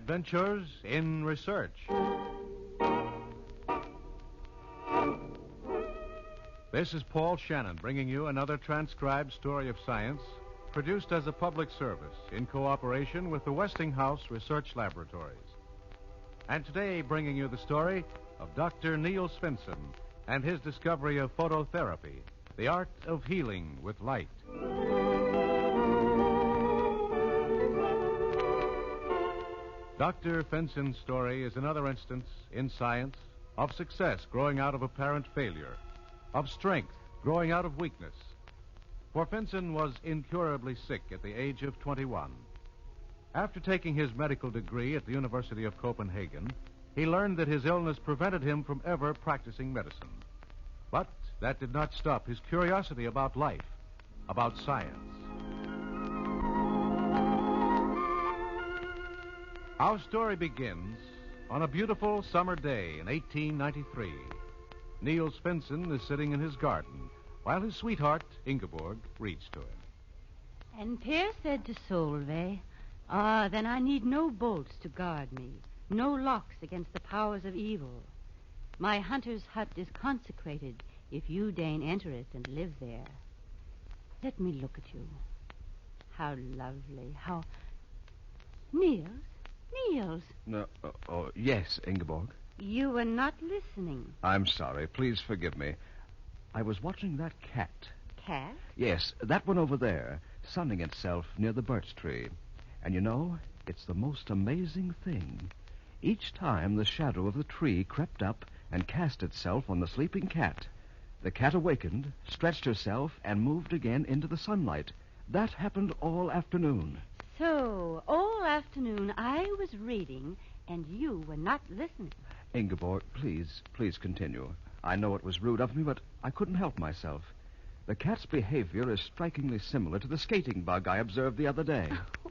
Adventures in Research. This is Paul Shannon bringing you another transcribed story of science produced as a public service in cooperation with the Westinghouse Research Laboratories. And today bringing you the story of Dr. Neil Svensson and his discovery of phototherapy, the art of healing with light. Dr. Fenson's story is another instance in science of success growing out of apparent failure, of strength growing out of weakness. For Fenson was incurably sick at the age of 21. After taking his medical degree at the University of Copenhagen, he learned that his illness prevented him from ever practicing medicine. But that did not stop his curiosity about life, about science. Our story begins on a beautiful summer day in 1893. Neil Svensson is sitting in his garden while his sweetheart, Ingeborg, reads to him. And Per said to Solveig, then I need no bolts to guard me, no locks against the powers of evil. My hunter's hut is consecrated if you deign enter it and live there. Let me look at you. How lovely, how... Niels? No, yes, Ingeborg. You were not listening. I'm sorry. Please forgive me. I was watching that cat. Cat? Yes, that one over there, sunning itself near the birch tree. And you know, it's the most amazing thing. Each time the shadow of the tree crept up and cast itself on the sleeping cat, the cat awakened, stretched herself, and moved again into the sunlight. That happened all afternoon. So, all afternoon I was reading, and you were not listening. Ingeborg, please continue. I know it was rude of me, but I couldn't help myself. The cat's behavior is strikingly similar to the skating bug I observed the other day.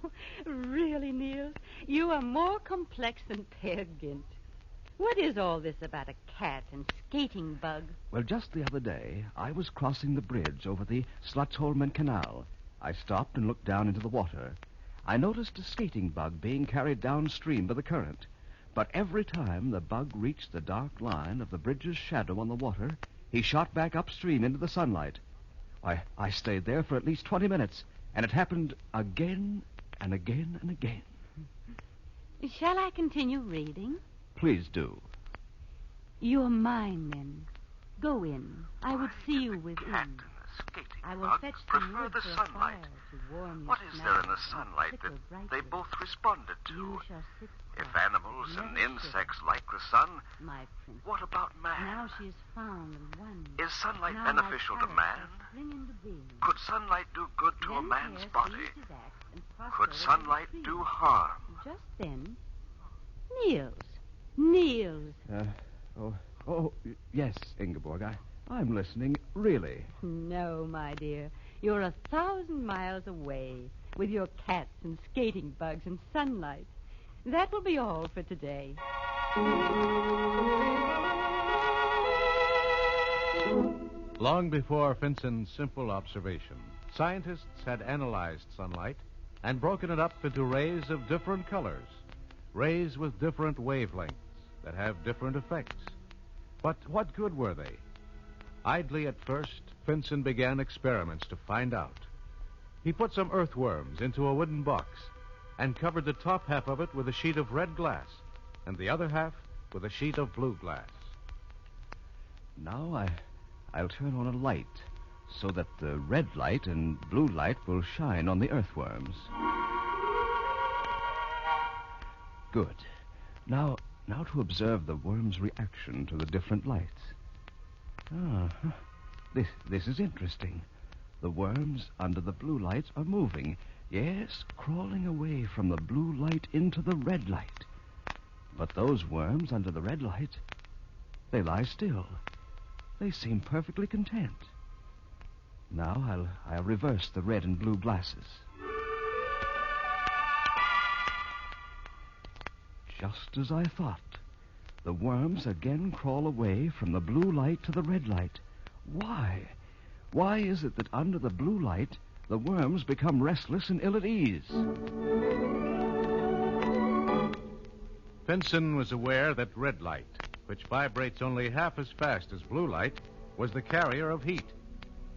Oh, really, Niels? You are more complex than Peer Gynt. What is all this about a cat and skating bug? Well, just the other day, I was crossing the bridge over the Slotsholmen Canal. I stopped and looked down into the water. I noticed a skating bug being carried downstream by the current. But every time the bug reached the dark line of the bridge's shadow on the water, he shot back upstream into the sunlight. I stayed there for at least 20 minutes, and it happened again and again and again. Shall I continue reading? Please do. You are mine, then. Go in. I would see you within. I will fetch some wood for a fire to warm your What is there in the sunlight that they both responded to? You shall sit If animals and insects like the sun, my princess. what about man? Now she is found and won. Is sunlight Now beneficial my to palace man? shall spring into being. Could sunlight do good to a Then man's Pierre body? seized his axe and crossed Could over sunlight the tree. do harm? Just then, Niels. Yes, Ingeborg, I'm listening, really. No, my dear. You're 1,000 miles away with your cats and skating bugs and sunlight. That will be all for today. Long before Fenson's simple observation, scientists had analyzed sunlight and broken it up into rays of different colors, rays with different wavelengths that have different effects. But what good were they? Idly at first, Fenson began experiments to find out. He put some earthworms into a wooden box and covered the top half of it with a sheet of red glass and the other half with a sheet of blue glass. Now I'll turn on a light so that the red light and blue light will shine on the earthworms. Good. Now to observe the worm's reaction to the different lights. This is interesting. The worms under the blue lights are moving. Yes, crawling away from the blue light into the red light. But those worms under the red light, they lie still. They seem perfectly content. Now I'll reverse the red and blue glasses. Just as I thought. The worms again crawl away from the blue light to the red light. Why? Why is it that under the blue light, the worms become restless and ill at ease? Finson was aware that red light, which vibrates only half as fast as blue light, was the carrier of heat,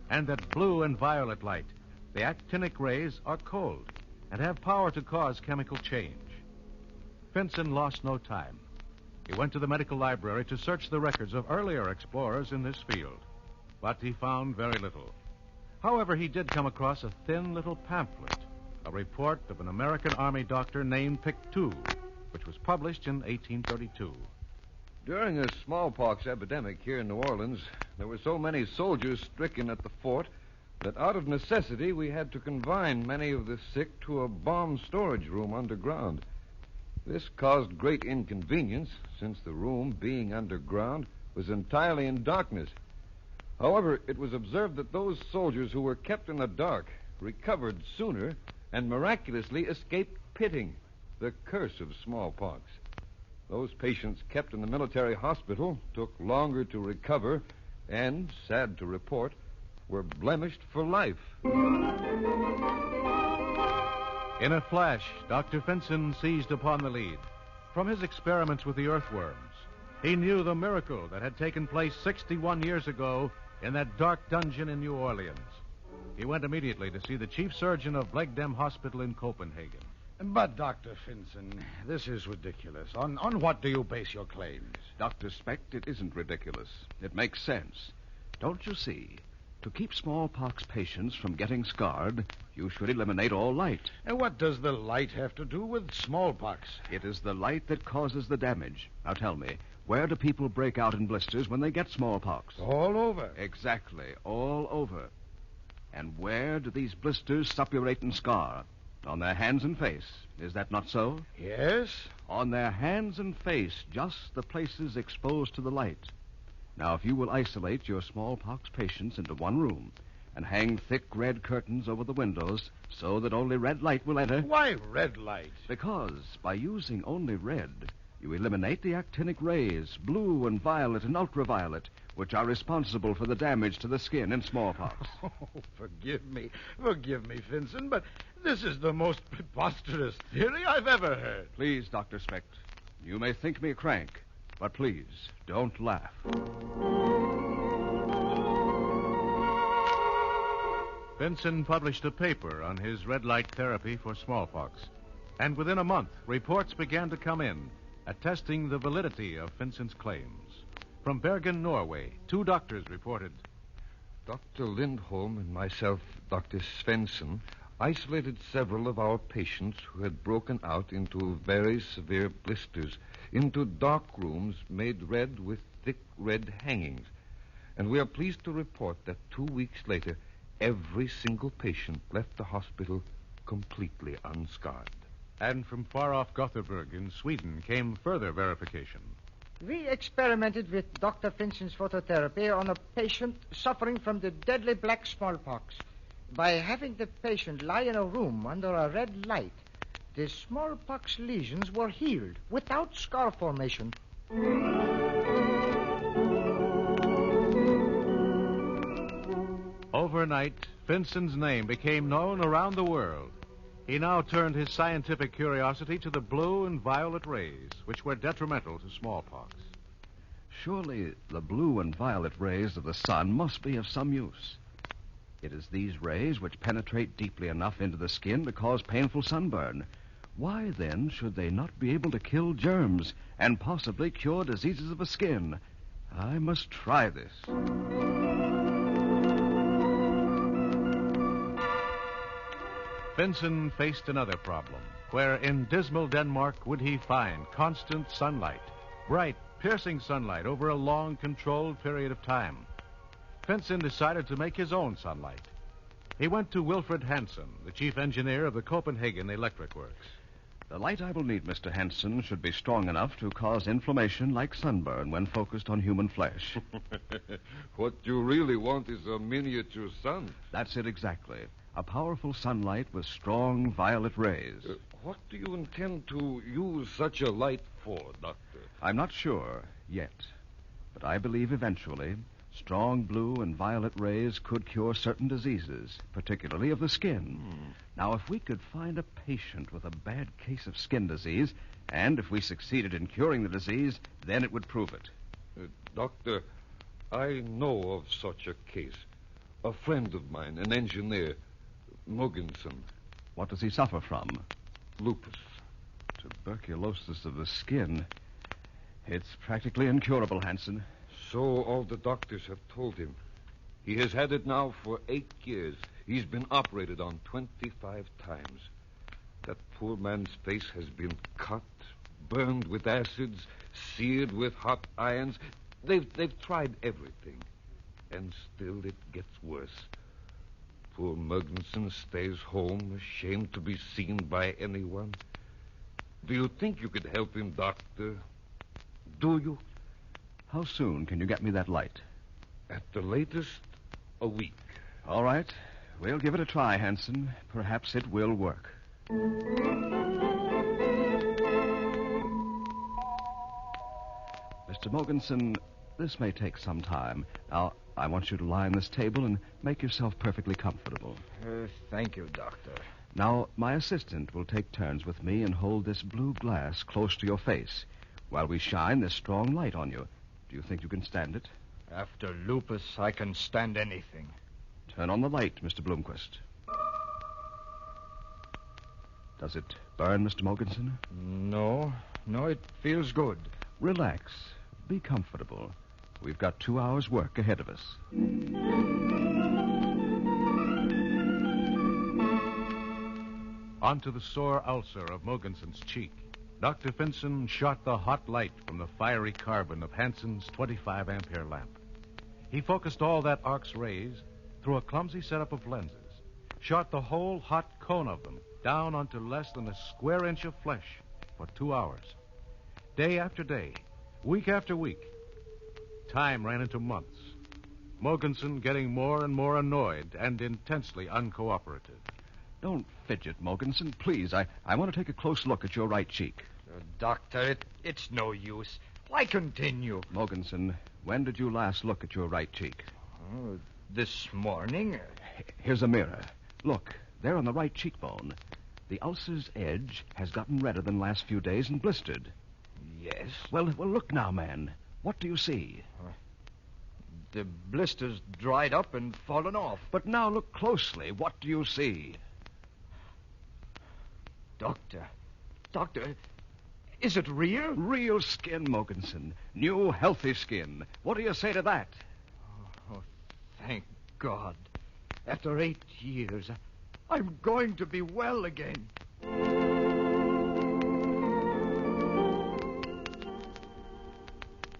and that blue and violet light, the actinic rays, are cold and have power to cause chemical change. Finson lost no time. He went to the medical library to search the records of earlier explorers in this field, but he found very little. However, he did come across a thin little pamphlet, a report of an American Army doctor named Pictou, which was published in 1832. During a smallpox epidemic here in New Orleans, there were so many soldiers stricken at the fort that out of necessity we had to confine many of the sick to a bomb storage room underground. This caused great inconvenience, since the room, being underground, was entirely in darkness. However, it was observed that those soldiers who were kept in the dark recovered sooner and miraculously escaped pitting, the curse of smallpox. Those patients kept in the military hospital took longer to recover and, sad to report, were blemished for life. In a flash, Dr. Finson seized upon the lead. From his experiments with the earthworms, he knew the miracle that had taken place 61 years ago in that dark dungeon in New Orleans. He went immediately to see the chief surgeon of Blegdam Hospital in Copenhagen. But, Dr. Finson, this is ridiculous. On what do you base your claims? Dr. Specht, it isn't ridiculous. It makes sense. Don't you see? To keep smallpox patients from getting scarred, you should eliminate all light. And what does the light have to do with smallpox? It is the light that causes the damage. Now tell me, where do people break out in blisters when they get smallpox? All over. Exactly, all over. And where do these blisters suppurate and scar? On their hands and face. Is that not so? Yes. On their hands and face, just the places exposed to the light. Now, if you will isolate your smallpox patients into one room and hang thick red curtains over the windows so that only red light will enter... Why red light? Because by using only red, you eliminate the actinic rays, blue and violet and ultraviolet, which are responsible for the damage to the skin in smallpox. Oh, forgive me, Finson, but this is the most preposterous theory I've ever heard. Please, Dr. Specht, you may think me a crank, but please, don't laugh. Finson published a paper on his red light therapy for smallpox, and within a month, reports began to come in, attesting the validity of Finson's claims. From Bergen, Norway, 2 doctors reported. Dr. Lindholm and myself, Dr. Svensson, isolated several of our patients who had broken out into very severe blisters, into dark rooms made red with thick red hangings. And we are pleased to report that 2 weeks later, every single patient left the hospital completely unscarred. And from far-off Gothenburg in Sweden came further verification. We experimented with Dr. Finson's phototherapy on a patient suffering from the deadly black smallpox. By having the patient lie in a room under a red light, the smallpox lesions were healed without scar formation. Overnight, Finson's name became known around the world. He now turned his scientific curiosity to the blue and violet rays, which were detrimental to smallpox. Surely the blue and violet rays of the sun must be of some use. It is these rays which penetrate deeply enough into the skin to cause painful sunburn. Why, then, should they not be able to kill germs and possibly cure diseases of the skin? I must try this. Finson faced another problem. Where in dismal Denmark would he find constant sunlight, bright, piercing sunlight over a long, controlled period of time? Finson decided to make his own sunlight. He went to Wilfred Hansen, the chief engineer of the Copenhagen Electric Works. The light I will need, Mr. Hansen, should be strong enough to cause inflammation like sunburn when focused on human flesh. What you really want is a miniature sun. That's it exactly. A powerful sunlight with strong violet rays. What do you intend to use such a light for, Doctor? I'm not sure yet, but I believe eventually Strong blue and violet rays could cure certain diseases, particularly of the skin. Now, if we could find a patient with a bad case of skin disease, and if we succeeded in curing the disease, then it would prove it. Doctor, I know of such a case. A friend of mine, an engineer, Mogensen. What does he suffer from? Lupus. Tuberculosis of the skin. It's practically incurable, Hansen. So all the doctors have told him. He has had it now for 8 years. He's been operated on 25 times. That poor man's face has been cut, burned with acids, seared with hot irons. They've tried everything. And still it gets worse. Poor Muggenson stays home, ashamed to be seen by anyone. Do you think you could help him, Doctor? Do you? How soon can you get me that light? At the latest, a week. All right. We'll give it a try, Hansen. Perhaps it will work. Mr. Mogensen, this may take some time. Now, I want you to lie on this table and make yourself perfectly comfortable. Thank you, Doctor. Now, my assistant will take turns with me and hold this blue glass close to your face while we shine this strong light on you. Do you think you can stand it? After lupus, I can stand anything. Turn on the light, Mr. Bloomquist. Does it burn, Mr. Mogensen? No, it feels good. Relax. Be comfortable. We've got 2 hours' work ahead of us. Onto the sore ulcer of Mogensen's cheek, Dr. Finson shot the hot light from the fiery carbon of Hansen's 25-ampere lamp. He focused all that arc's rays through a clumsy setup of lenses, shot the whole hot cone of them down onto less than a square inch of flesh for 2 hours. Day after day, week after week, time ran into months. Mogensen getting more and more annoyed and intensely uncooperative. Don't fidget, Mogensen, please. I want to take a close look at your right cheek. Doctor, it's no use. Why continue? Mogensen, when did you last look at your right cheek? This morning? Here's a mirror. Look, there on the right cheekbone. The ulcer's edge has gotten redder than the last few days and blistered. Yes. Well, look now, man. What do you see? The blister's dried up and fallen off. But now look closely. What do you see? Doctor, is it real? Real skin, Mogensen. New, healthy skin. What do you say to that? Oh, thank God. After 8 years, I'm going to be well again.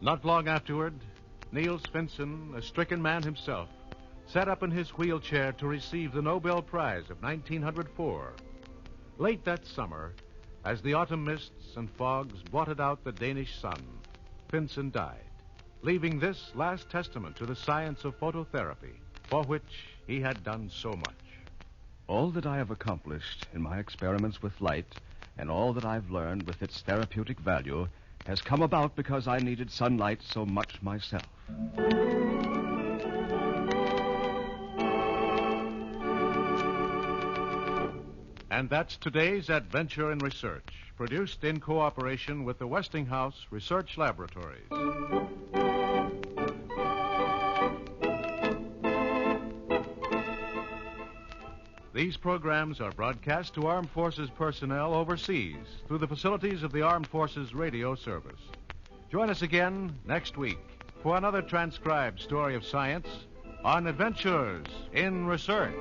Not long afterward, Niels Finson, a stricken man himself, sat up in his wheelchair to receive the Nobel Prize of 1904. Late that summer, as the autumn mists and fogs blotted out the Danish sun, Finson died, leaving this last testament to the science of phototherapy, for which he had done so much. All that I have accomplished in my experiments with light and all that I've learned with its therapeutic value has come about because I needed sunlight so much myself. And that's today's Adventure in Research, produced in cooperation with the Westinghouse Research Laboratories. These programs are broadcast to Armed Forces personnel overseas through the facilities of the Armed Forces Radio Service. Join us again next week for another transcribed story of science on Adventures in Research.